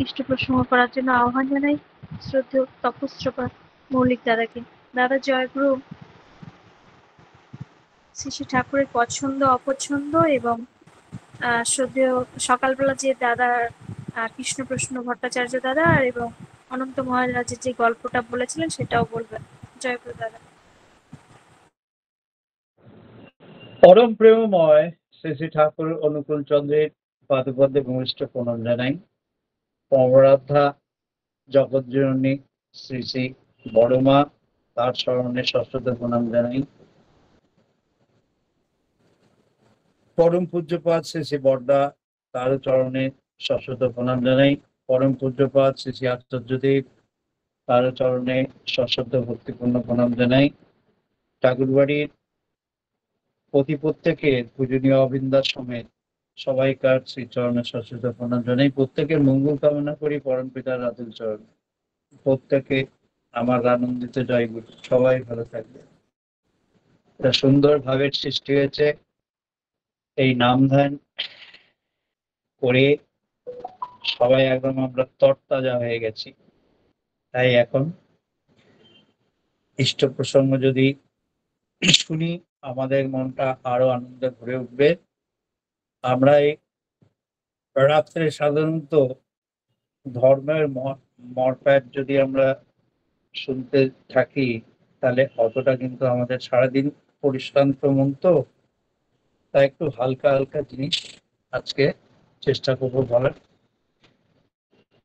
ইষ্ট প্রসঙ্গ করার জন্য আহ্বান জানাই শ্রদ্ধেয় তপস্রপা মৌলিক দাদাকে। দাদা জয়গুরু। শ্রী শ্রী ঠাকুরের পছন্দ অপছন্দ এবং শ্রদ্ধেয় সকালবেলা যে দাদার কৃষ্ণপ্রসন্ন ভট্টাচার্য দাদা আর এবং অনন্ত মহারাজের যে গল্পটা বলেছিলেন সেটাও বলবেন। জয়গুরু দাদা। পরম প্রেমময় শ্রী শ্রী ঠাকুর অনুকূল চন্দ্রের পাদপদ্মে ভূমিষ্ঠ প্রণাম জানাই। পরমারাধ্যা জগৎজননী শ্রী শ্রী বড়মা, তার স্মরণে সশ্রদ্ধ প্রণাম জানাই। পরম পূজ্যপাদ শ্রী শ্রী বড়দা, তার চরণে সশ্রদ্ধ প্রণাম জানাই। পরম পূজ্যপাদ শ্রী শ্রী আচার্যদেব, তার চরণে সশ্রদ্ধ ভক্তিপূর্ণ প্রণাম জানাই। ঠাকুরবাড়ির প্রত্যেকের পূজনীয় অবিন্দাস সমেত সবাইকার শ্রীচরণে সশ্রদ্ধ প্রণাম জানাই। প্রত্যেকের মঙ্গল কামনা করি পরম পিতার আতুল চরণ। প্রত্যেকে আমার আনন্দিত জয়গুরু, সবাই ভালো থাকবে। একটা সুন্দর ভাবের সৃষ্টি হয়েছে। এই নাম ধ্যান করে সবাই একদম আমরা তরতাজা হয়ে গেছি। তাই এখন ইষ্ট প্রসঙ্গ যদি শুনি আমাদের মনটা আরো আনন্দে ভরে উঠবে। আমরা এই রাত্রে সাধারণত ধর্মের মরপ্যাট যদি আমরা শুনতে থাকি তাহলে অতটা কিন্তু আমাদের সারাদিন পরিশ্রান্ত মন তো, তাই একটু হালকা হালকা জিনিস আজকে চেষ্টা করবো বলার।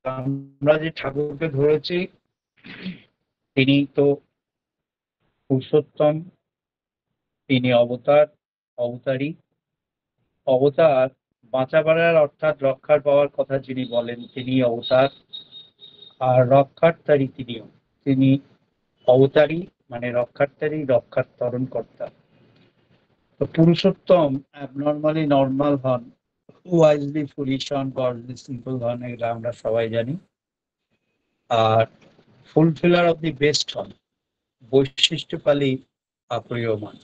আমরা যে ঠাকুরকে ধরেছি তিনি তো পুরুষোত্তম, তিনি অবতারী। অবতার বাঁচাবার অর্থাৎ রক্ষার পাওয়ার কথা যিনি বলেন তিনি অবতার, আর রক্ষার্তারী তিনি অবতারী, মানে রক্ষার্তারী, রক্ষার তরণ কর্তা। তো পুরুষোত্তম অ্যাবনর্মালি নর্মাল হন, ওয়াইজলি ফুলিশ হন, গডলি সিম্পল হন, এগুলো আমরা সবাই জানি। আর ফুলফিলার অফ দি বেস্ট হন, বৈশিষ্ট্যপালী অপ্রিয়মান।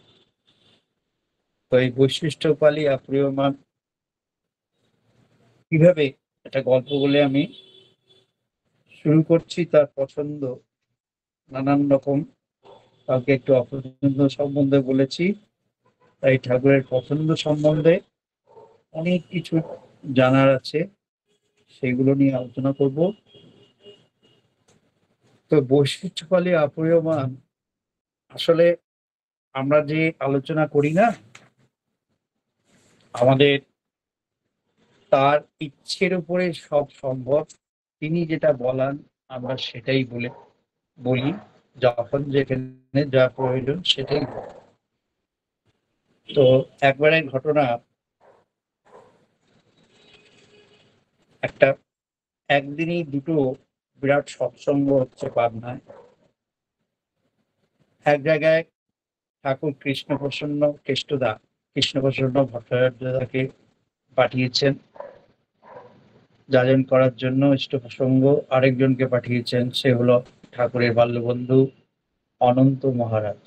তো এই বৈশিষ্ট্যপালী অপ্রিয়মান কিভাবে একটা গল্প বলে আমি শুরু করছি। তার পছন্দ নানান রকম, কাউকে একটু অপছন্দ সম্বন্ধে বলেছি, তাই ঠাকুরের পছন্দ সম্বন্ধে অনেক কিছু জানার আছে, সেগুলো নিয়ে আলোচনা করব। তো বৈশিষ্ট্যপালী অপ্রিয়মান আসলে আমরা যে আলোচনা করি না, আমাদের তার ইচ্ছের উপরে সব সম্ভব। তিনি যেটা বলান আমরা সেটাই বলি, যখন যেখানে যা প্রয়োজন সেটাই। তো একবারের ঘটনা, একদিনই দুটো বিরাট সৎসঙ্গ হচ্ছে পাবনায়। এক জায়গায় ঠাকুর কৃষ্ণপ্রসন্ন ভট্টাচার্যকে পাঠিয়েছেন যাজন করার জন্য ইষ্ট প্রসঙ্গ। আরেকজনকে পাঠিয়েছেন, সে হলো ঠাকুরের বাল্যবন্ধু অনন্ত মহারাজ।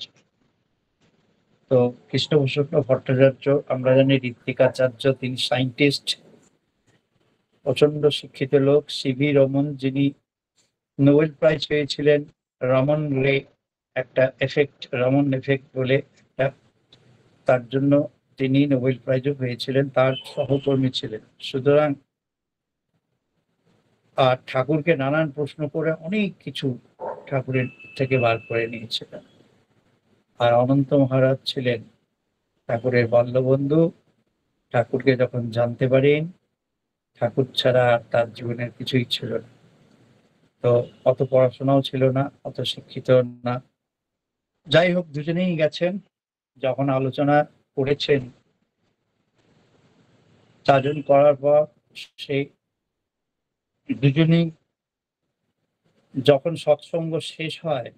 তো কৃষ্ণপ্রসন্ন ভট্টাচার্য আমরা জানি ঋত্বিকাচার্য, তিনি সায়েন্টিস্ট, প্রচন্ড শিক্ষিত লোক। সিভি রমন, যিনি নোবেল প্রাইজ পেয়েছিলেন, রমন এফেক্ট বলে তার জন্য তিনি নোবেল প্রাইজও পেয়েছিলেন, তার সহকর্মী ছিলেন। সুতরাং আর ঠাকুরকে নানান প্রশ্ন করে অনেক কিছু ঠাকুরের থেকে বার করে নিয়েছিলেন। আর অনন্ত মহারাজ ছিলেন ঠাকুরের বাল্যবন্ধু। ঠাকুরকে যখন জানতে পারেন, ঠাকুর ছাড়া তার জীবনের কিছুই ছিল না। তো অত পড়াশোনাও ছিল না, অত শিক্ষিত না। যাই হোক, দুজনেই গেছেন। যখন আলোচনা করেছেন, চারজন করার পর সেই দুজনেই যখন সৎসঙ্গ শেষ হয়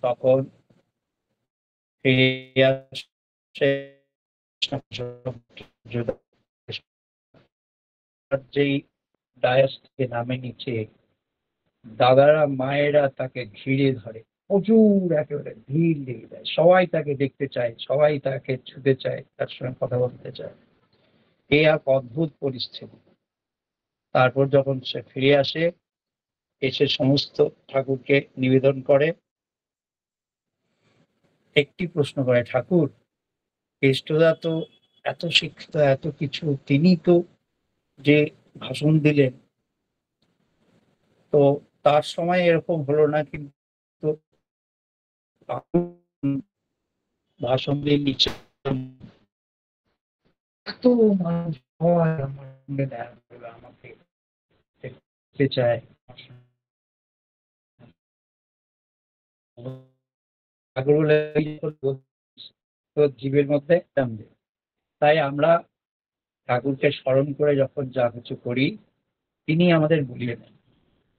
তখন যেই ডায়াস থেকে নামে নিচে, দাদারা মায়েরা তাকে ঘিরে ধরে, প্রচুর একেবারে ভিড় লেগে যায়। সবাই তাকে দেখতে চায়, সবাই তাকে ছুতে চায়, তার সঙ্গে কথা বলতে চায়। এই এক অদ্ভুত পরিস্থিতি। তারপর যখন সে ফিরে আসে, এসে সমস্ত ঠাকুরকে নিবেদন করে, একটি প্রশ্ন করে, ঠাকুর কেষ্টদা তো এত শিক্ষিত, এত কিছু, তিনি তো যে ভাষণ দিলেন, তো তার সময় এরকম হলো না, কিন্তু ভাষণ দিয়ে নিচে এত মানুষ হয় আমার সঙ্গে দেখা করবে, আমাকে দেখতে চায়, ঠাকুর বলে তো জীবের মধ্যে নামবে। তাই আমরা ঠাকুরকে স্মরণ করে যখন যা কিছু করি, তিনি আমাদের ভুলিয়ে নেন।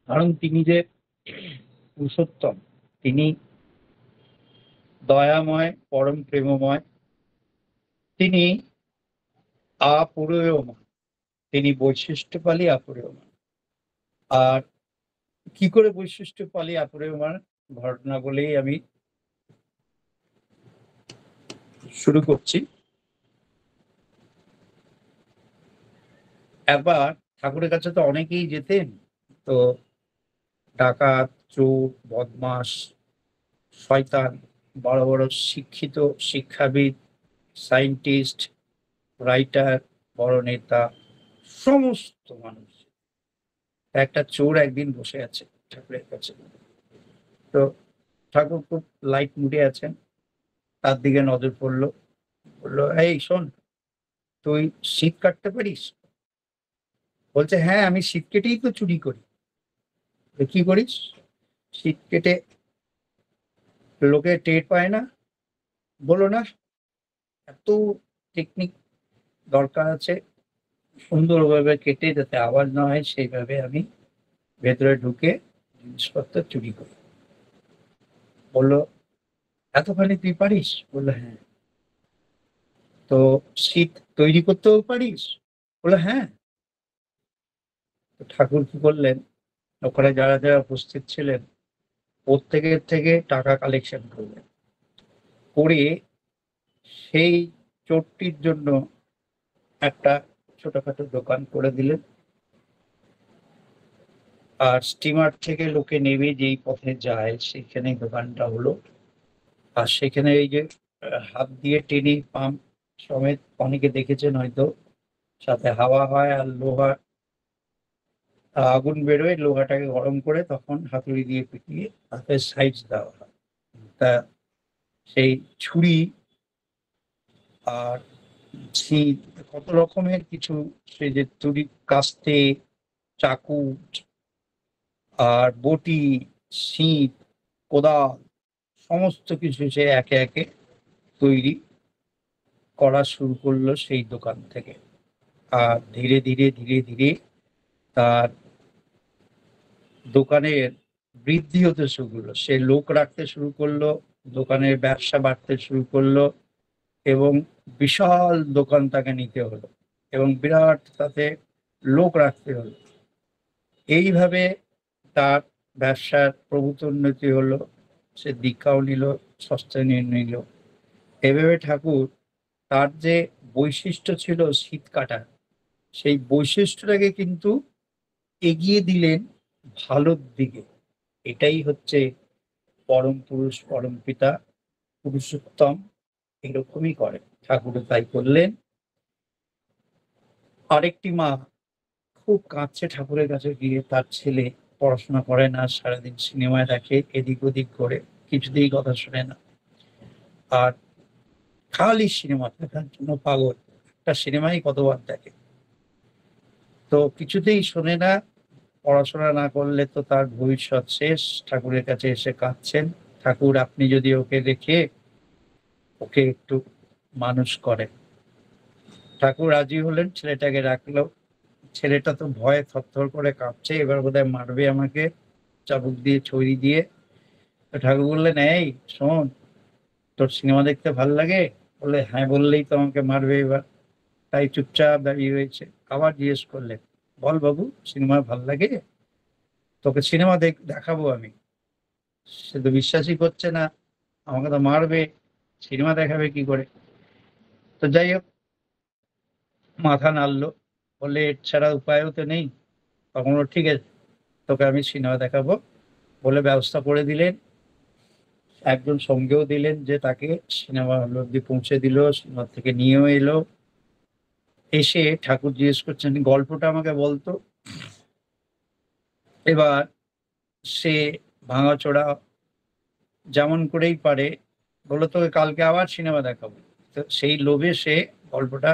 কারণ তিনি যে পুরুষোত্তম, তিনি দয়াময়, পরম প্রেমময়, তিনি আপুরেয়মান, তিনি বৈশিষ্ট্যপালী আপুরেয়মান। আর কি করে বৈশিষ্ট্যপালী আপুরেয়মান ঘটনা বলেই আমি শুরু করছি। একবার ঠাকুরের কাছে তো অনেকেই যেতেন, তো ডাকাত, চোর, বদমাস, শয়তান, বড় বড় শিক্ষিত শিক্ষাবিদ, সায়েন্টিস্ট, রাইটার, বড় নেতা, সমস্ত মানুষ। একটা চোর একদিন বসে আছে ঠাকুরের কাছে। তো ঠাকুর খুব লাইট মুডে আছেন, তার দিকে নজর পড়লো, বললো, এই শোন, তুই শীত কাটতে পারিস? বলছে, হ্যাঁ, আমি শীত কেটেই তো চুরি করি। কি করিস? শীত কেটে লোকে টের পায় না। বলো না, এত টেকনিক দরকার আছে, সুন্দরভাবে কেটে যাতে আওয়াজ না হয়, সেইভাবে আমি ভেতরে ঢুকে জিনিসপত্র চুরি করি। বললো, এতখানি তুই পারিস? বললো, হ্যাঁ। তো শীত তৈরি করতেও পারিস? বললো, হ্যাঁ। তো ঠাকুর কি করলেন, ওখানে যারা যারা উপস্থিত ছিলেন প্রত্যেকের থেকে টাকা কালেকশন করলেন, করে সেই চোরটির জন্য একটা ছোটখাটো দোকান করে দিলেন। আর স্টিমার থেকে লোকে নেমে যেই পথে যায় সেখানে দোকানটা হলো। আর সেখানে এই যে হাত দিয়ে টেনে পাম্প সমেত, অনেকে দেখেছেন হয়তো, সাথে হাওয়া হয় আর লোহা, আগুন বেরোয়, লোহাটাকে গরম করে তখন হাতুড়ি দিয়ে পিটিয়ে হাতের সাইজ দেওয়া হয়। তা সেই ছুরি আর ছিপ, কত রকমের কিছু, সেই যে তুড়ি, কাস্তে, চাকু, আর বটি, ছিপ, কোদাল, সমস্ত কিছু সে একে একে তৈরি করা শুরু করলো সেই দোকান থেকে। আর ধীরে ধীরে ধীরে ধীরে তার দোকানের বৃদ্ধি হতে শুরু করলো, সে লোক রাখতে শুরু করলো, দোকানের ব্যবসা বাড়তে শুরু করলো, এবং বিশাল দোকান তাকে নিতে হলো, এবং বিরাট তাতে লোক রাখতে হলো। এইভাবে তার ব্যবসার প্রভূত উন্নতি হলো, সে দীক্ষাও নিল, সস্তায় নিল। এভাবে ঠাকুর তার যে বৈশিষ্ট্য ছিল শীত কাটার, সেই বৈশিষ্ট্যটাকে কিন্তু এগিয়ে দিলেন ভালোর দিকে। এটাই হচ্ছে পরম পুরুষ, পরম পিতা, পুরুষোত্তম এরকমই করে, ঠাকুরও তাই করলেন। আরেকটি মা খুব কাঁদছে ঠাকুরের কাছে গিয়ে, তার ছেলে পড়াশোনা করে না, সারাদিন সিনেমায় দেখে, এদিক ওদিক করে, কিছুতেই কথা শোনে না, আর খালি সিনেমা দেখার জন্য পাগল, একটা সিনেমাই কতবার দেখে, তো কিছুতেই শোনে না। পড়াশোনা না করলে তো তার ভবিষ্যৎ শেষ। ঠাকুরের কাছে এসে কাঁদছেন, ঠাকুর আপনি যদি ওকে রেখে ওকে একটু মানুষ করেন। ঠাকুর রাজি হলেন, ছেলেটাকে রাখলো। ছেলেটা তো ভয়ে থরথর করে কাঁপছে, এবার বোধহয় মারবে আমাকে চাবুক দিয়ে, ছুরি দিয়ে। তো ঠাকুর বললেন, এই শোন, তোর সিনেমা দেখতে ভাল লাগে? বলে, হ্যাঁ বললেই তো আমাকে মারবে এবার। তাই চুপচাপ দাঁড়িয়ে রয়েছে। আবার জিজ্ঞেস করলেন, বল বাবু, সিনেমা ভাল লাগে? তোকে সিনেমা দেখাবো আমি। সে তো বিশ্বাসই করছে না, আমাকে তো মারবে, সিনেমা দেখাবে কি করে। তো যাই হোক, মাথা নাড়লো, বললে এর ছাড়া উপায়ও তো নেই, তখন ও ঠিক আছে, তোকে আমি সিনেমা দেখাবো বলে ব্যবস্থা করে দিলেন। একজন সঙ্গেও দিলেন যে তাকে সিনেমা হল অব্দি পৌঁছে দিল, সিনেমা থেকে নিয়েও এলো। এসে ঠাকুর জিজ্ঞেস করছেন গল্পটা আমাকে বলতো। এবার সে ভাঙাচোরা যেমন করেই পারে বললো তোকে কালকে আবার সিনেমা দেখাবো। তো সেই লোভে সে গল্পটা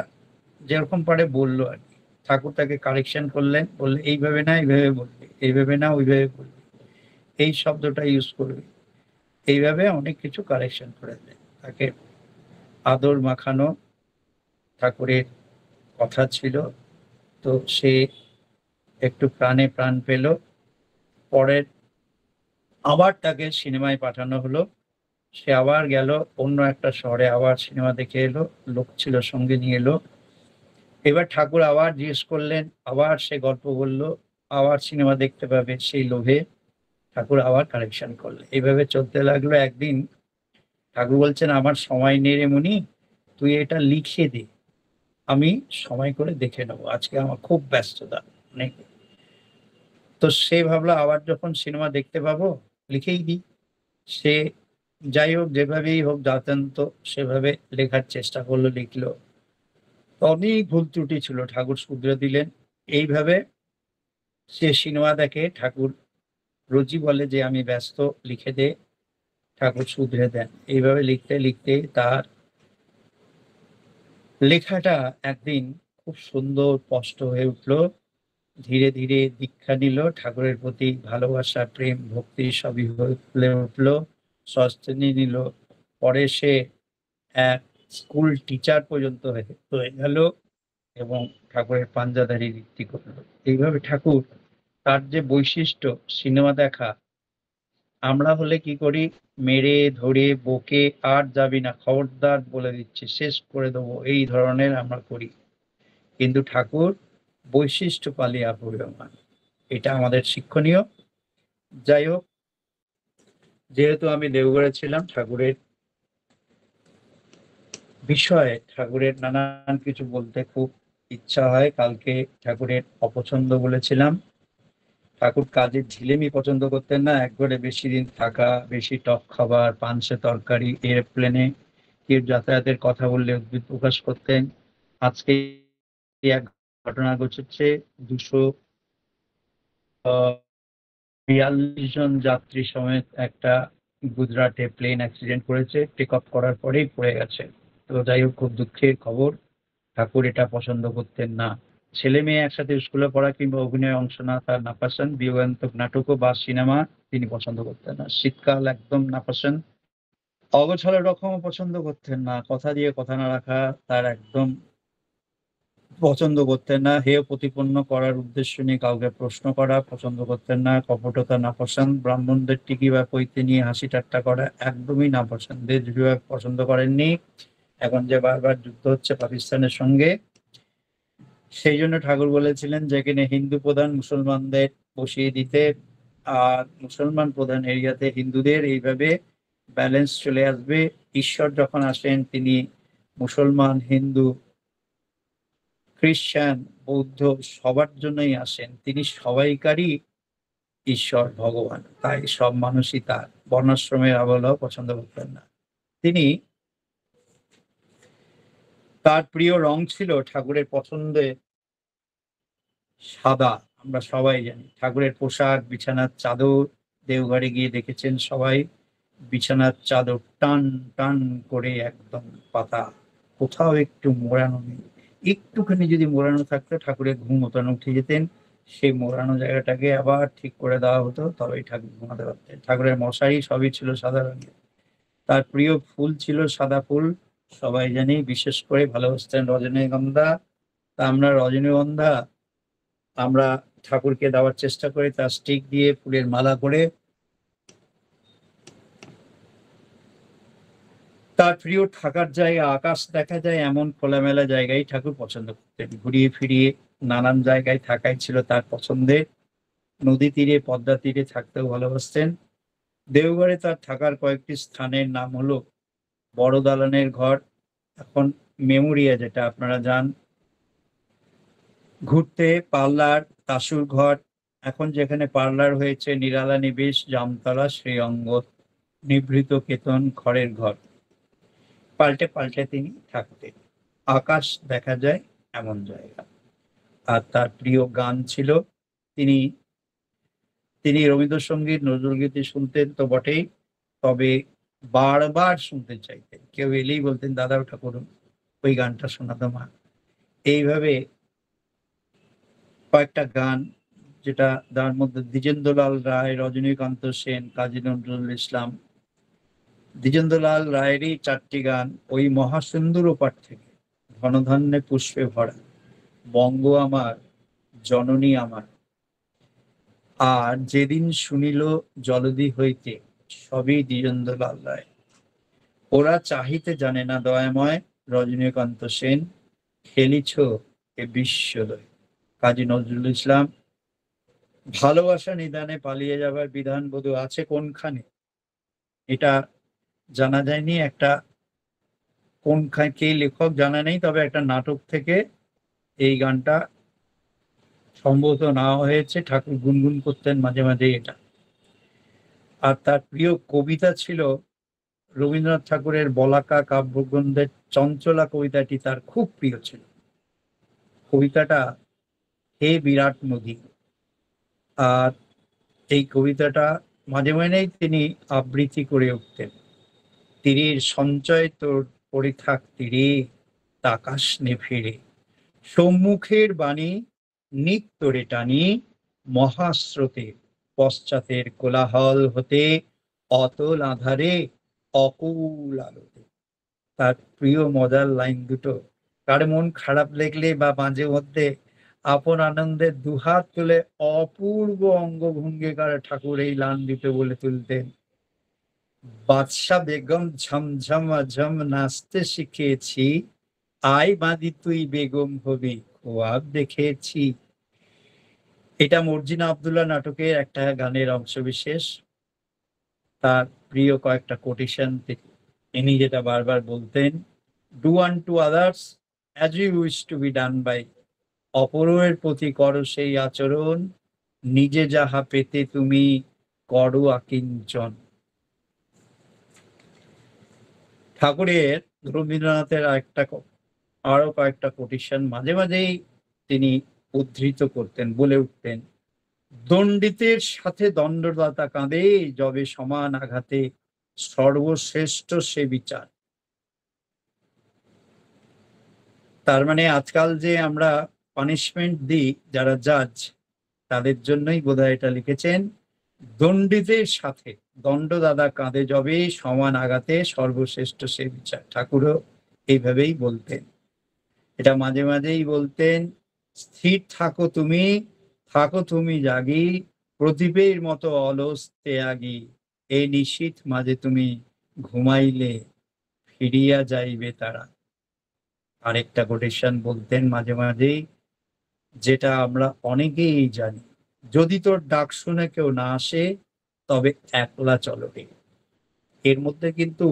যেরকম পারে বললো আর কি। ঠাকুর তাকে কারেকশন করলেন, বললে এইভাবে না এইভাবে বলবি, এইভাবে না ওইভাবে বলবি, এই শব্দটা ইউজ করবি, এইভাবে অনেক কিছু কারেকশন করে দেন তাকে। আদর মাখানো ঠাকুরের কথা ছিল। তো সে একটু প্রাণে প্রাণ পেল। পরের আবার তাকে সিনেমায় পাঠানো হলো। সে আবার গেল অন্য একটা শহরে, আবার সিনেমা দেখে এলো, লোক ছিল সঙ্গে নিয়ে এলো। এবার ঠাকুর আবার জিজ্ঞেস করলেন, আবার সে গল্প বললো, আবার সিনেমা দেখতে পাবে সেই লোভে ঠাকুর আবার কারেকশন করলেন। এইভাবে চলতে লাগলো। একদিন ঠাকুর বলছেন আমার সময় নেই রে মনি, তুই এটা লিখে দে, আমি সময় করে দেখে নেবো, আজকে আমার খুব ব্যস্ততা অনেক। তো সে ভাবলো আবার যখন সিনেমা দেখতে পাবো লিখেই দিই। সে যাই হোক যেভাবেই হোক জানতো সেভাবে লেখার চেষ্টা করলো, লিখলো। অনেক ভুল ত্রুটি ছিল, ঠাকুর শুধরে দিলেন। এইভাবে সে সিনেমা দেখে, ঠাকুর রোজই বলে যে আমি ব্যস্ত, লিখে দে, ঠাকুর শুধরে দেন। এইভাবে লিখতে লিখতে তার লেখাটা একদিন খুব সুন্দর স্পষ্ট হয়ে উঠলো। ধীরে ধীরে দীক্ষা নিল, ঠাকুরের প্রতি ভালোবাসা প্রেম ভক্তি সবই হয়ে উঠলো, সস্তেনি নিল। পরে সে এক স্কুল টিচার পর্যন্ত হয়ে গেল এবং ঠাকুরের পাঞ্জাদারি বৃত্তি করলো। এইভাবে ঠাকুর তার যে বৈশিষ্ট্য সিনেমা দেখা, আমরা হলে কি করি, মেরে ধরে বকে আর যাবি না, খবরদার বলে দিচ্ছি শেষ করে দেবো, এই ধরনের আমরা করি। কিন্তু ঠাকুর বৈশিষ্ট্য পালিয়ে অপরিয়মান, এটা আমাদের শিক্ষণীয়। যাই হোক, যেহেতু আমি দেওঘরে ছিলাম, ঠাকুরের বিষয়ে ঠাকুরের নানান কিছু বলতে খুব ইচ্ছা হয়। কালকে ঠাকুরের অপছন্দ বলেছিলাম। ঠাকুর কাজের ঝিলেমি পছন্দ করতেন না, একবারে বেশি দিন থাকা, বেশি টক খাবার, পাঞ্চে তরকারি, এরোপ্লেনে কেউ যাতায়াতের কথা বললে উদ্বেগ প্রকাশ করতেন। আজকে এক ঘটনা ঘটেছে, 242 জন যাত্রী সমেত একটা গুজরাটে প্লেন অ্যাক্সিডেন্ট করেছে, টেক অফ করার পরেই পড়ে গেছে। তো যাই হোক, খুব দুঃখের খবর। ঠাকুর এটা পছন্দ করতেন না। ছেলে মেয়ে একসাথে স্কুলে পড়া কিংবা অভিনয়ে অংশ না তার নাপাসন, বিয়োগান্তক নাটকও বা সিনেমা তিনি পছন্দ করতেন না। শীতকাল একদম নাপাসন। অগোছালো রকমও পছন্দ করতেন না। কথা দিয়ে কথা না রাখা তার একদম পছন্দ করতেন না। হেয় প্রতিপন্ন করার উদ্দেশ্য নিয়ে কাউকে প্রশ্ন করা পছন্দ করতেন না। কপটতা নাপসন্দ। ব্রাহ্মণদের টিকি বা পৈতে নিয়ে হাসি ঠাট্টা করা একদমই নাপসন্দ। দেশ বিভাগ পছন্দ করেননি। এখন যে বারবার যুদ্ধ হচ্ছে পাকিস্তানের সঙ্গে, সেই জন্য ঠাকুর বলেছিলেন যেখানে হিন্দু প্রধান মুসলমানদের বসিয়ে দিতে, আর মুসলমান প্রধান এরিয়াতে হিন্দুদের, এইভাবে ব্যালেন্স চলে আসবে। ঈশ্বর যখন আসেন তিনি মুসলমান হিন্দু খ্রিস্টান বৌদ্ধ সবার জন্যই আসেন, তিনি সবাইকারই ঈশ্বর ভগবান, তাই সব মানুষই তার। বর্ণাশ্রমের আবহাওয়া পছন্দ করতেন না তিনি। তার প্রিয় রং ছিল ঠাকুরের পছন্দের সাদা, আমরা সবাই জানি। ঠাকুরের পোশাক, বিছানার চাদর, দেওঘরে গিয়ে দেখেছেন সবাই, বিছানার চাদর টান টান করে একদম পাতা, কোথাও একটু মোড়ানো নেই। একটুখানি যদি মোড়ানো থাকতো ঠাকুরের ঘুম মতন উঠে যেতেন, সেই মোড়ানো জায়গাটাকে আবার ঠিক করে দেওয়া হতো, তবেই ঠাকুর ঘুমাতে পারতেন। ঠাকুরের মশারি সবই ছিল সাদা রঙের। তার প্রিয় ফুল ছিল সাদা ফুল, সবাই জানি। বিশেষ করে ভালোবাসতেন রজনীগন্ধা। তা আমরা রজনীগন্ধা আমরা ঠাকুরকে দেওয়ার চেষ্টা করি, তার স্টিক দিয়ে ফুলের মালা করে। তার প্রিয় থাকার জায়গা আকাশ দেখা যায় এমন খোলামেলা জায়গায় ঠাকুর পছন্দ করতেন। ঘুরিয়ে ফিরিয়ে নানান জায়গায় থাকাই ছিল তার পছন্দের। নদী তীরে পদ্মা তীরে থাকতেও ভালোবাসতেন। দেওঘরে তার থাকার কয়েকটি স্থানের নাম হলো বড় দালানের ঘর, এখন মেমোরিয়া যেটা আপনারা যান ঘুরতে, পার্লার, তাসুর ঘর, এখন যেখানে পার্লার হয়েছে নিরালা নিবেশ জামতলা শ্রীঅঙ্গ নিভৃত কেতন খড়ের ঘর, পাল্টে পাল্টে তিনি থাকতেন। আকাশ দেখা যায় এমন জায়গা। আর তার প্রিয় গান ছিল, তিনি তিনি রবীন্দ্রসঙ্গীত নজরুলগীতি শুনতেন তো বটেই, তবে বারবার শুনতে চাইতেন। কেউ এলেই বলতেন, দাদা ওটা করুন, ওই গানটা শোনাতো মা। এইভাবে কয়েকটা গান, যেটা তার মধ্যে দ্বিজেন্দ্রলাল রায়, রজনীকান্ত সেন, কাজী নজরুল ইসলাম, দ্বিজেন্দ্রলাল রায়েরই 4টি গান, ওই মহাসিন্ধুর ওপার থেকে, ধনধান্যে পুষ্পে ভরা, বঙ্গ আমার, জননী আমার, আর যেদিন শুনিল জলদি হইতে, সবই দ্বিজেন্দ্রলাল রায়। ওরা চাহিতে জানে না দয়াময়, রজনীকান্ত সেন, খেলিছ এ বিশ্বদয়, কাজী নজরুল ইসলাম। ভালোবাসা নিদানে পালিয়ে যাবার বিধান বোধ আছে কোনখানে, এটা জানা যায়নি। একটা কোনখানে কে লেখক জানা নেই, তবে একটা নাটক থেকে এই গানটা সম্ভবত নেওয়া হয়েছে। ঠাকুর গুনগুন করতেন মাঝে মাঝে এটা। আর তার প্রিয় কবিতা ছিল রবীন্দ্রনাথ ঠাকুরের বলাকা কাব্যগ্রন্থের চঞ্চলা কবিতাটি তার খুব প্রিয় ছিল। কবিতাটা হে বিরাট নদী। আর এই কবিতাটা মাঝে মাঝেই তিনি আবৃত্তি করে উঠতেন। তীরের সঞ্চয় তোর পড়ে থাক তীরে, তাকাস নে ফিরে, সম্মুখের বাণী নিত্যরে টানি, মহাস্রোতে পশ্চাতের কোলাহল হতে, অতল আধারে অকুল আলোতে। তার প্রিয় মজার লাইন দুটো, কার মন খারাপ লাগলে বা মাঝে মধ্যে আপন আনন্দের দুহাত তুলে অপূর্ব অঙ্গভঙ্গিকার ঠাকুর এই লাইন দুটো বলে তুলতেন। বাদশা বেগম ঝমঝম ঝম নাচতে শিখেছি, আয় বাঁধি তুই বেগম হবি, খোয়াব দেখেছি। এটা মর্জিনা আব্দুল্লাহ নাটকের একটা গানের অংশবিশেষ। তার প্রিয় কয়েকটা কোটেশন থেকে ইনি যেটা বারবার বলতেন, do unto others as you wish to be done by, অপরের প্রতি করো সেই আচরণ, নিজে যাহা পেতে তুমি করো আকিঞ্চন। ঠাকুরের, রবীন্দ্রনাথের আরো কয়েকটা কোটেশন মাঝে মাঝেই তিনি উদ্ধৃত করতেন, বলে উঠতেন, দণ্ডিতের সাথে দণ্ডদাতা কাঁদে, যবে সমান আঘাতে সর্বশ্রেষ্ঠ সে বিচার। তার মানে আজকাল যে আমরা পানিশমেন্ট দিই যারা জাজ, তাদের জন্যই বোধহয় এটা লিখেছেন, দণ্ডিতের সাথে দণ্ডদাতা কাঁদে যবে সমান আঘাতে সর্বশ্রেষ্ঠ সে বিচার। ঠাকুরও এইভাবেই বলতেন। এটা মাঝে মাঝেই বলতেন, স্থির থাকো তুমি জাগি, প্রদীপের মতো অলস ত্যাগী, এই নিশীথ মাঝে তুমি ঘুমাইলে ফিরিয়া যাইবে তারা। আরেকটা কোটেশন বলতেন মাঝে মাঝেই, যেটা আমরা অনেকেই জানি, যদি তোর ডাক শুনে কেউ না আসে, তবে একলা চলো রে। এর মধ্যে কিন্তু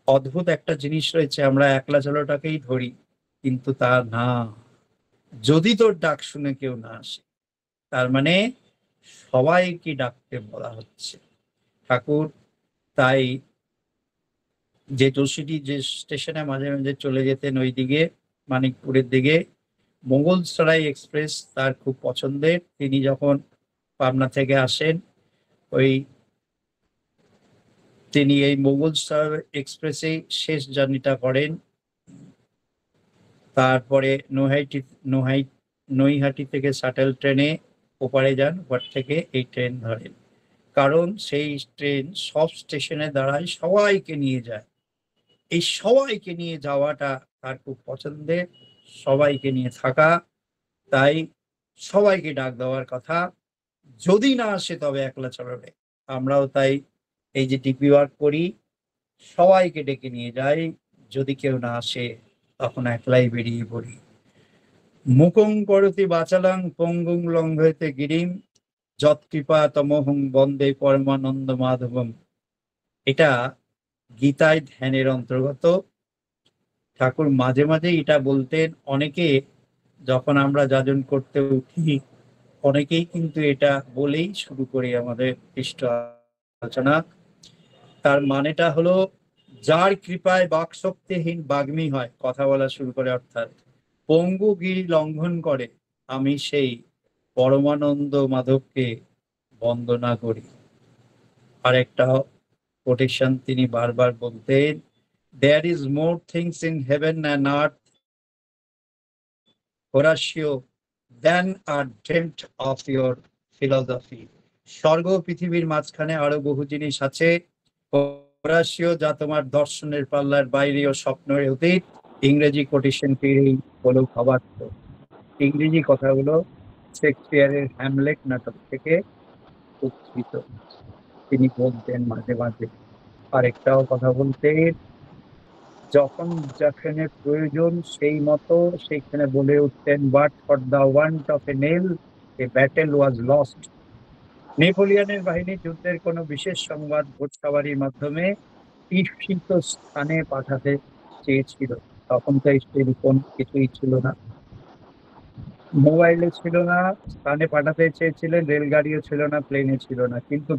অদ্ভুত একটা জিনিস রয়েছে, আমরা একলা চলোটাকেই ধরি, কিন্তু তা না। যদি তোর ডাক শুনে কেউ না আসে, তার মানে সবাইকে ডাকতে বলা হচ্ছে। ঠাকুর তাই যে যোশীটি যে স্টেশনে মাঝে মাঝে চলে যেতেন ওই দিকে, মানিকপুরের দিকে, মোগলসরাই এক্সপ্রেস তার খুব পছন্দের। তিনি যখন পাবনা থেকে আসেন, ওই তিনি এই মোগলসরাই এক্সপ্রেসে শেষ জার্নিটা করেন। তারপরে নৈহাটি থেকে শাটেল ট্রেনে ওপারে যান, ওপার থেকে এই ট্রেন ধরেন। কারণ সেই ট্রেন সব স্টেশনে দাঁড়ায়, সবাইকে নিয়ে যায়। এই সবাইকে নিয়ে যাওয়াটা তার খুব পছন্দের, সবাইকে নিয়ে থাকা। তাই সবাইকে ডাক দেওয়ার কথা, যদি না আসে তবে একলা চলবে। আমরাও তাই এই যে ডিপি ওয়ার্ক করি, সবাইকে ডেকে নিয়ে যাই, যদি কেউ না আসে তখন একলাই বেরিয়ে পড়ি। মুকুং করতি বাচালাং পঙ্গুং লঙ্ঘয়তে গিরিম, যৎকৃপা তমহং বন্দে পরমানন্দ মাধবম। এটা গীতায় ধ্যানের অন্তর্গত। ঠাকুর মাঝে মাঝে এটা বলতেন। অনেকে যখন আমরা যাজন করতে উঠি, অনেকেই কিন্তু এটা বলেই শুরু করি আমাদের পৃষ্ঠ আলোচনা। তার মানেটা হলো, যার কৃপায় বাকশক্তিহীন বাগ্মী হয়, কথা বলা শুরু করে, অর্থাৎ পঙ্গু গিরি লঙ্ঘন করে, আমি সেই পরমানন্দ মাধবকে বন্দনা করি। আরেকটা কোটেশন তিনি বারবার বলতেন, there is more things in heaven and earth, Horatio, than are dreamt of your philosophy. স্বর্গ পৃথিবীর মাঝখানে আরো বহু জিনিস আছে, হোরাসিও, যা তোমার দর্শনের পাল্লার বাইরে ও স্বপ্নের অতীত। ইংরেজি কোটেশনটির হলো ভাবার্থ। ইংরেজি কথাগুলো শেক্সপিয়ারের হ্যামলেট নাটক থেকে উদ্ধৃত। তিনি বলতেন মাঝে মাঝে। আরেকটাও কথা বলতেন, যখন যেখানে প্রয়োজন সেই মতো সেইখানে বলে উঠতেন, but for the want of a nail a battle was lost. নেপোলিয়নের বাহিনী যুদ্ধের কোনো বিশেষ সংবাদ ঘোড়সওয়ারির মাধ্যমে ঈপ্সিত স্থানে পাঠাতে চেয়েছিল। তখন তো এই টেলিফোন কিছুই ছিল না, মোবাইলে ছিল না, স্থানে পাঠাতে চেয়েছিলেন, রেলগাড়িও ছিল না, প্লেনে ছিল না, কিন্তু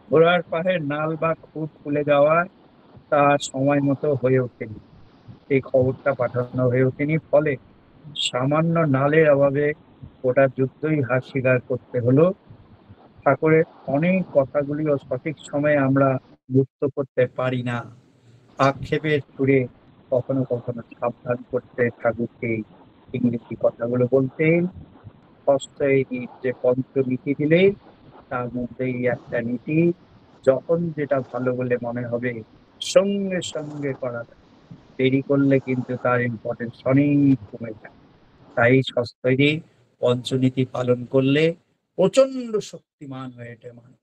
ঘোড়ার পায়ের নাল বা খুঁট খুলে যাওয়ায় তা সময় মতো হয়ে ওঠেনি, এই খবরটা পাঠানো হয়ে ওঠেনি। ফলে সামান্য নালের অভাবে গোটা যুদ্ধই হার স্বীকার করতে হলো। ঠাকুরের অনেক কথাগুলিও সঠিক সময়ে আমরা যুক্ত করতে পারি না। আক্ষেপের সুরে কখনো কখনো সাবধান করতে ঠাকুরকে ইংরেজি কথাগুলো বলতেন। ষষ্ঠ এই যে পঞ্চনীতি দিলেন, তার মধ্যেই একটা নীতি, যখন যেটা ভালো বলে মনে হবে সঙ্গে সঙ্গে করা যায়, দেরি করলে কিন্তু তার ইম্পর্টেন্স অনেক কমে যায়। তাই সস্ত্রীক পঞ্চনীতি পালন করলে প্রচন্ড শক্তিমান হয়ে ওঠে মানুষ।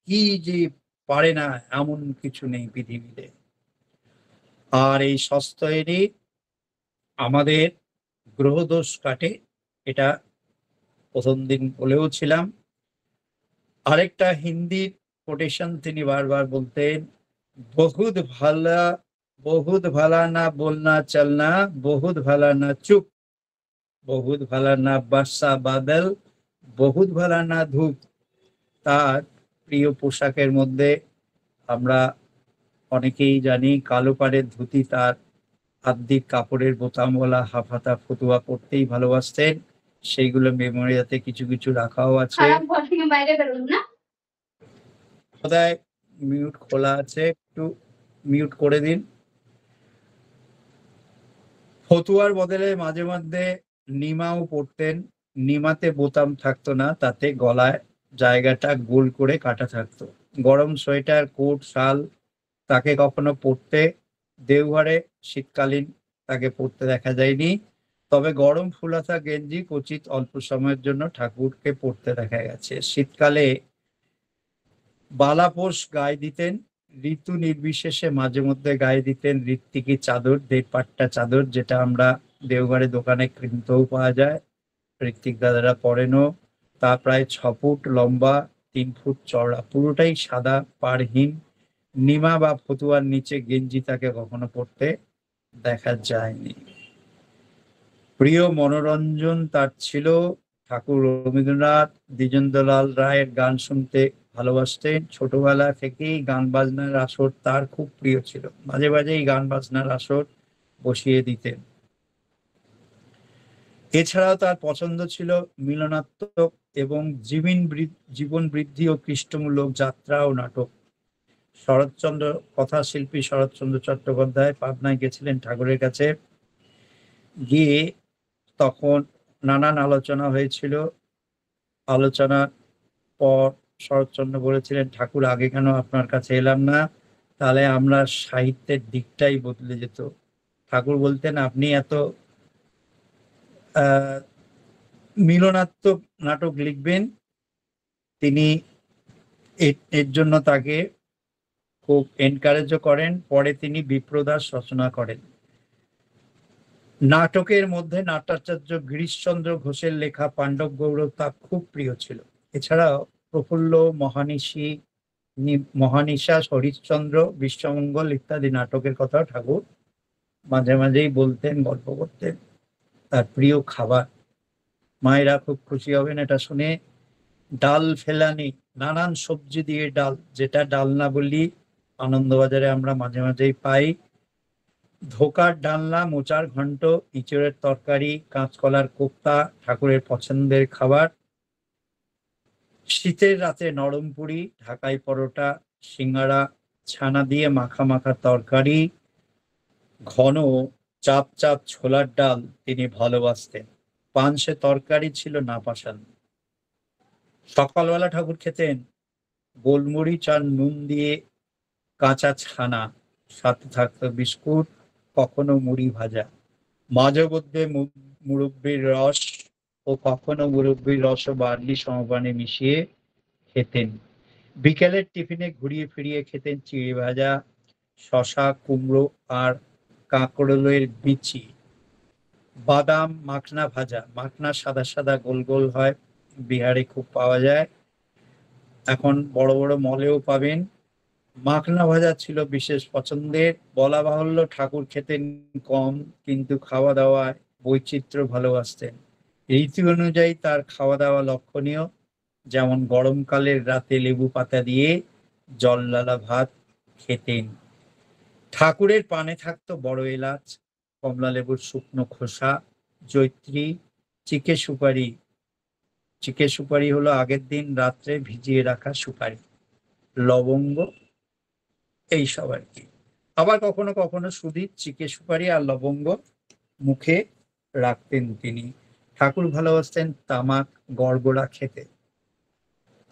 কি যে পারে না এমন কিছু নেই পৃথিবীতে। আর এই সস্ত্রীক আমাদের গ্রহদোষ কাটে, এটা প্রথম দিন বলেও ছিলাম। আরেকটা হিন্দি কোটেশন তিনি বারবার বলতেন, বহুত ভালা, বহুত ভালা না বলনা চলনা, বহুত ভালা না চুপ, বহুত ভালা না বর্ষা বাদল, বহুত ভালা না ধূপ। তার প্রিয় পোশাকের মধ্যে আমরা অনেকেই জানি কালো পাড়ের ধুতি, তার আদ্যিক কাপড়ের বোতামওয়ালা হাফহাতা ফতুয়া পরতেই ভালোবাসতেন। সেইগুলো মেমোরিয়াতে কিছু কিছু রাখাও আছে। বোধহয় মিউট খোলা আছে, একটু মিউট করে দিন। ফতুয়ার বদলে মাঝে মধ্যে নিমাও পরতেন। নিমাতে বোতাম থাকতো না, তাতে গলায় জায়গাটা গোল করে কাটা থাকতো। গরম সোয়েটার, কোট, শাল তাকে কখনো পরতে দেওঘরে শীতকালীন তাকে পরতে দেখা যায়নি। তবে গরম ফুলাতা গেঞ্জি কচিত অল্প সময়ের জন্য ঠাকুরকে পরতে দেখা গেছে। শীতকালে বালাপোষ গায়ে দিতেন, ঋতু নির্বিশেষে মাঝে মধ্যে গায়ে দিতেন ঋত্বিকি চাদর, দেড়পাট্টা চাদর, যেটা আমরা দেওঘরে দোকানে কিনতেও পাওয়া যায়। ঋত্বিক দাদারা পরেনও। তা প্রায় 6 ফুট লম্বা, 3 ফুট চওড়া, পুরোটাই সাদা, পাড়হীন। নিমা বা ফতুয়ার নিচে গেঞ্জি তাকে কখনো পরতে দেখা যায়নি। প্রিয় মনোরঞ্জন তার ছিল, ঠাকুর রবীন্দ্রনাথ, দ্বিজেন্দ্রলাল রায়ের গান শুনতে ভালোবাসতেন। ছোটবেলা থেকেই গান বাজনার আসর তার খুব প্রিয় ছিল, মাঝে মাঝেই গান বাজনার আসর বসিয়ে দিতেন। এছাড়াও তার পছন্দ ছিল মিলনাত্মক এবং জীবন বৃদ্ধি ও কৃষ্ণমূলক যাত্রা ও নাটক। শরৎচন্দ্র, কথাশিল্পী শরৎচন্দ্র চট্টোপাধ্যায় পাবনায় গেছিলেন ঠাকুরের কাছে, গিয়ে তখন নানান আলোচনা হয়েছিল। আলোচনার পর শরৎচন্দ্র বলেছিলেন, ঠাকুর আগে কেন আপনার কাছে এলাম না, তাহলে আমরা সাহিত্যের দিকটাই বদলে যেত। ঠাকুর বলতেন, আপনি এত মিলনাত্মক নাটক লিখবেন। তিনি এর জন্য তাকে খুব এনকারেজও করেন। পরে তিনি বিপ্রদাস রচনা করেন। নাটকের মধ্যে নাট্যাচার্য গিরিশচন্দ্র ঘোষের লেখা পাণ্ডব গৌরব তার খুব প্রিয় ছিল। এছাড়াও প্রফুল্ল, মহানিশা, হরিশ্চন্দ্র, বিশ্বমঙ্গল ইত্যাদি নাটকের কথা ঠাকুর মাঝে মাঝেই বলতেন, গল্প করতেন। তার প্রিয় খাবার মায়েরা খুব খুশি হবেন এটা শুনে। ডাল ফেলানি, নানান সবজি দিয়ে ডাল, যেটা ডালনা বলি, আনন্দবাজারে আমরা মাঝে মাঝেই পাই। ধোকার ডালনা, মোচার ঘন্ট, ইঁচড়ের তরকারি, কাঁচকলার কোপ্তা ঠাকুরের পছন্দের খাবার। শীতের রাতে নরম পুরি, ঢাকাই পরোটা, সিঙ্গারা, ছানা দিয়ে মাখা মাখা তরকারি, ঘন চাপ চাপ ছোলার ডাল তিনি ভালোবাসতেন। পাঞ্চে তরকারি ছিল না পাষাণ। সকালবেলা ঠাকুর খেতেন গোলমরিচ আর নুন দিয়ে কাঁচা ছানা, সাথে থাকতো বিস্কুট, কখনো মুড়ি ভাজা। মাঝে মধ্যে মুরব্বির রস, ও কখনো মুরব্বির রস ও বার্লি সমপানে মিশিয়ে খেতেন। বিকেলের টিফিনে ঘুরিয়ে ফিরিয়ে খেতেন চিড়ে ভাজা, শশা, কুমড়ো আর কাঁকরোলের বিচি, বাদাম মাখনা ভাজা। মাখনা সাদা সাদা গোল গোল হয়, বিহারে খুব পাওয়া যায়, এখন বড় বড় মলেও পাবেন। মাখনা ভাজা ছিল বিশেষ পছন্দের। বলা বাহুল্য ঠাকুর খেতেন কম, কিন্তু খাওয়া দাওয়ায় বৈচিত্র্য ভালোবাসতেন। রীতি অনুযায়ী তার খাওয়া দাওয়া লক্ষণীয়, যেমন গরমকালের রাতে লেবু পাতা দিয়ে জলডালা ভাত খেতেন। ঠাকুরের পানে থাকতো বড় এলাচ, কমলা লেবুর শুকনো খোসা, জৈত্রী, চিকে সুপারি। চিকে সুপারি হলো আগের দিন রাত্রে ভিজিয়ে রাখা সুপারি, লবঙ্গ, এইসব আর কি। আবার কখনো কখনো শুধু চিকে সুপারি আর লবঙ্গ মুখে রাখতেন তিনি। ঠাকুর ভালোবাসতেন তামাক গড়গড়া খেতে,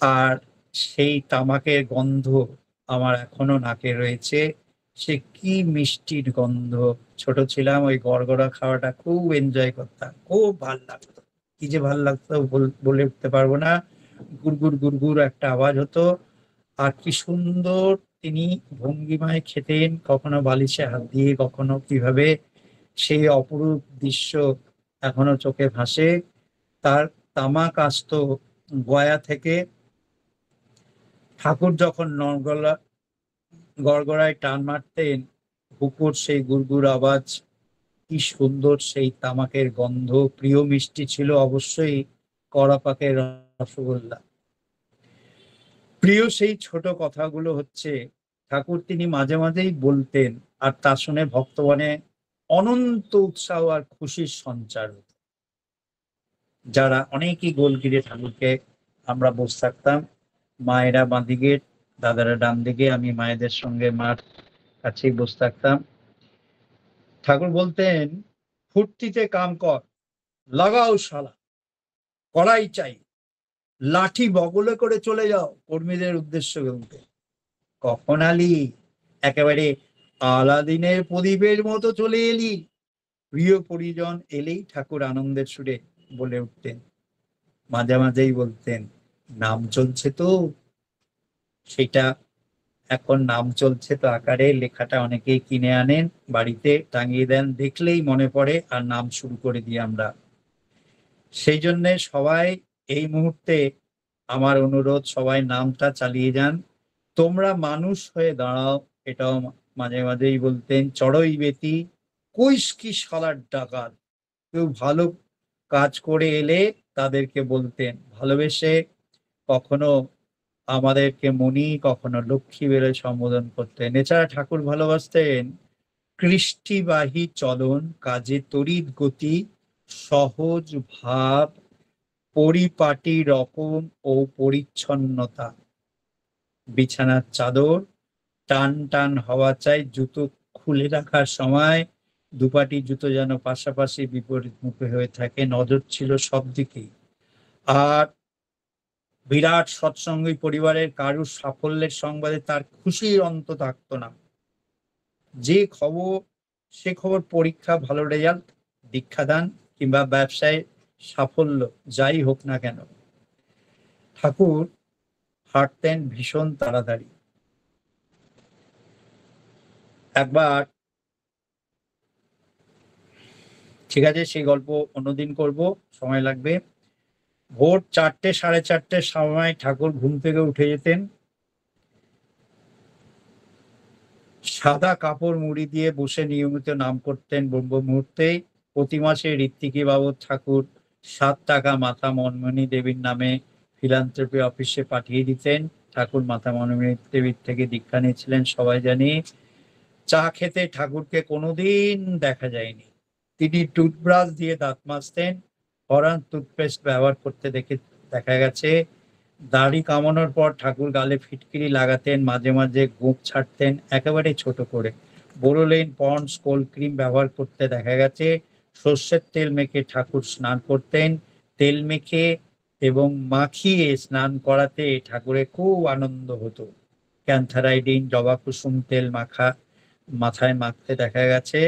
আর সেই তামাকের গন্ধ আমার এখনো নাকে রয়েছে। সে কি মিষ্টির গন্ধ! ছোট ছিলাম, ওই গড়গড়া খাওয়াটা খুব এনজয় করতাম, খুব ভাল লাগতো। কি যে ভাল লাগতো বলে উঠতে পারবো না। গুড়গুড় গুড়গুড় একটা আওয়াজ হতো, আর কি সুন্দর তিনি ভঙ্গিমায় খেতেন, কখনো বালিশে হাত দিয়ে, কখনো কিভাবে, সেই অপরূপ দৃশ্য এখনো চোখে ভাসে। তার তামাক আসতো গয়া থেকে। ঠাকুর যখন গড়গড়ায় টান মারতেন, বুকুর সেই গুড়গুড় আওয়াজ, কি সুন্দর সেই তামাকের গন্ধ। প্রিয় মিষ্টি ছিল অবশ্যই কড়া পাকের রসগোল্লা। প্রিয় সেই ছোট কথাগুলো হচ্ছে, ঠাকুর তিনি মাঝে মাঝেই বলতেন, আর তা শুনে ভক্তগণে অনন্ত উৎসাহ আর খুশির সঞ্চার হতো। যারা অনেকেই গোল ঘিরে ঠাকুরকে আমরা বসে থাকতাম, মায়েরা বাঁদিকে, দাদারা ডান দিকে, আমি মায়েদের সঙ্গে মার কাছেই বসে থাকতাম। ঠাকুর বলতেন, ফুর্তিতে কাম কর, লাগাও শালা, করাই চাই, লাঠি বগলে করে চলে যাও, কর্মীদের উদ্দেশ্য বলতে। কখন আলি? একেবারে আলাদিনের প্রদীপের মতো চলে এলি। প্রিয় পরিজন এলেই ঠাকুর আনন্দের সুরে বলে উঠতেন। মাঝে মাঝেই বলতেন, নাম চলছে তো। সেটা এখন নাম চলছে তো আকারে, লেখাটা অনেকেই কিনে আনেন, বাড়িতে টাঙিয়ে দেন, দেখলেই মনে পড়ে, আর নাম শুরু করে দিই আমরা। সেই জন্য সবাই এই মুহূর্তে আমার অনুরোধ, সবাই নামটা চালিয়ে যান। তোমরা মানুষ হয়ে দাঁড়াও, এটাও মাঝে মাঝেই বলতেন। চড়ই বেতি, কইস কি শালার ডাকাত। কেউ ভালো কাজ করে এলে তাদেরকে বলতেন ভালোবেসে, কখনো আমাদেরকে মণি, কখনো লক্ষ্মী বলে সম্বোধন করতেন। এছাড়া ঠাকুর ভালোবাসতেন কৃষ্টিবাহী চলন, কাজে তড়িৎ গতি, সহজ ভাব, পরিপাটি রকম ও পরিচ্ছন্নতা। বিছানার চাদর টান টান হওয়া চাই, জুতো খুলে রাখার সময় দুপাটি জুতো যেন পাশাপাশি বিপরীত মুখে হয়ে থাকে, নজর ছিল সব দিকেই। আর বিরাট সৎসঙ্গী পরিবারের কারুর সাফল্যের সংবাদে তার খুশির অন্ত থাকতো না। যে খবর, সে খবর পরীক্ষা, ভালো রেজাল্ট, দীক্ষাদান কিংবা ব্যবসায় সাফল্য, যাই হোক না কেন, ঠাকুর হাঁটতেন ভীষণ তাড়াতাড়ি। একবার, ঠিক আছে সেই গল্প অন্যদিন করব, সময় লাগবে। ভোর 4টে, 4:30 সময় ঠাকুর ঘুম থেকে উঠে যেতেন। সাদা কাপড় মুড়ি দিয়ে বসে নিয়মিত নাম করতেন ব্রহ্ম মুহূর্তে। প্রতি মাসে ঋত্বিকী বাবদ ঠাকুর টাকা মাতা মনমোহিনী দেবীর নামে ফিলান্থ্রপি অফিসে পাঠিয়ে দিতেন। ঠাকুর মাতা মনমোহিনী দেবীর থেকে দীক্ষা নিয়েছিলেন সবাই জানি। চা খেতে ঠাকুরকে কোনোদিন দেখা যায়নি। তিনি টুথব্রাশ দিয়ে দাঁত মাজতেন, ফরান টুথপেস্ট ব্যবহার করতে দেখা গেছে। দাড়ি কামানোর পর ঠাকুর গালে ফিটকিরি লাগাতেন, মাঝে মাঝে গোঁফ ছাড়তেন একেবারে ছোট করে। বোরোলিন, পন্ডস, কোল্ড ক্রিম ব্যবহার করতে দেখা গেছে। সর্ষের তেল মেখে ঠাকুর স্নান করতেন। তেল মেখে এবং মাখিয়ে স্নান করাতে ঠাকুরের খুব আনন্দ হতো। ক্যান্থারাইডিন, জবা কুসুম তেল মাথায় মাখতে দেখা গেছে।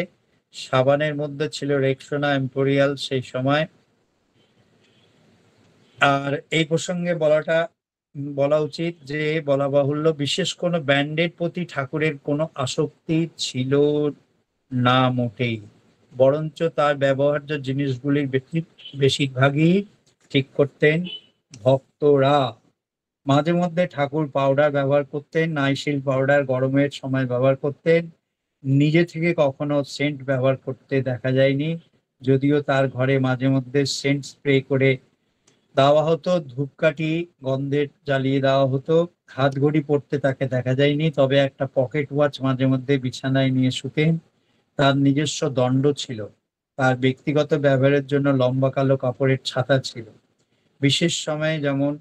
সাবানের মধ্যে ছিল রেক্সোনা এম্পোরিয়াল সেই সময়। আর এই প্রসঙ্গে বলা উচিত যে, বলা বাহুল্য, বিশেষ কোনো ব্র্যান্ডের প্রতি ঠাকুরের কোনো আসক্তি ছিল না মোটেই। বরঞ্চ তার ব্যবহার্য জিনিসগুলির বেশিরভাগই ঠিক করতেন ভক্তরা। মাঝে মধ্যে ঠাকুর পাউডার ব্যবহার করতেন, নাইসিল পাউডার গরমের সময় ব্যবহার করতেন। নিজে থেকে কখনো সেন্ট ব্যবহার করতে দেখা যায়নি, যদিও তার ঘরে মাঝে মধ্যে সেন্ট স্প্রে করে দেওয়া হতো, ধূপকাঠি গন্ধের জ্বালিয়ে দেওয়া হতো। হাত ঘড়ি পরতে তাকে দেখা যায়নি, তবে একটা পকেট ওয়াচ মাঝে মধ্যে বিছানায় নিয়ে শুতেন। তার নিজস্ব দণ্ড ছিল। তার ব্যক্তিগত ব্যবহারের জন্য লম্বা কালো কাপড়ের ছাতা ছিল। বিশেষ সময়ে, যেমন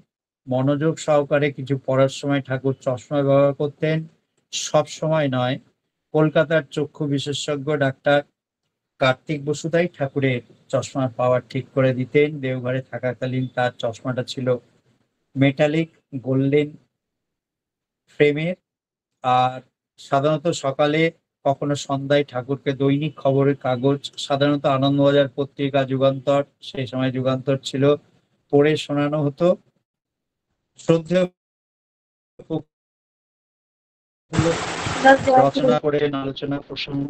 মনোযোগ সহকারে কিছু পড়ার সময় ঠাকুর চশমা ব্যবহার করতেন। সব সময় নয়। কলকাতার চক্ষু বিশেষজ্ঞ ডাক্তার কার্তিক বসুদাই ঠাকুরের চশমার পাওয়ার ঠিক করে দিতেন। দেওঘরে থাকাকালীন তার চশমাটা ছিল মেটালিক গোল্ডেন ফ্রেমের। আর সাধারণত সকালে, কখনো সন্ধ্যায় ঠাকুরকে দৈনিক খবরের কাগজ, সাধারণত আনন্দবাজার পত্রিকা, যুগান্তর, সেই সময় যুগান্তর ছিল, পড়ে শোনানো হতো। শ্রদ্ধেয় রচনা করে আলোচনা প্রসঙ্গ।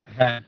হ্যাঁ।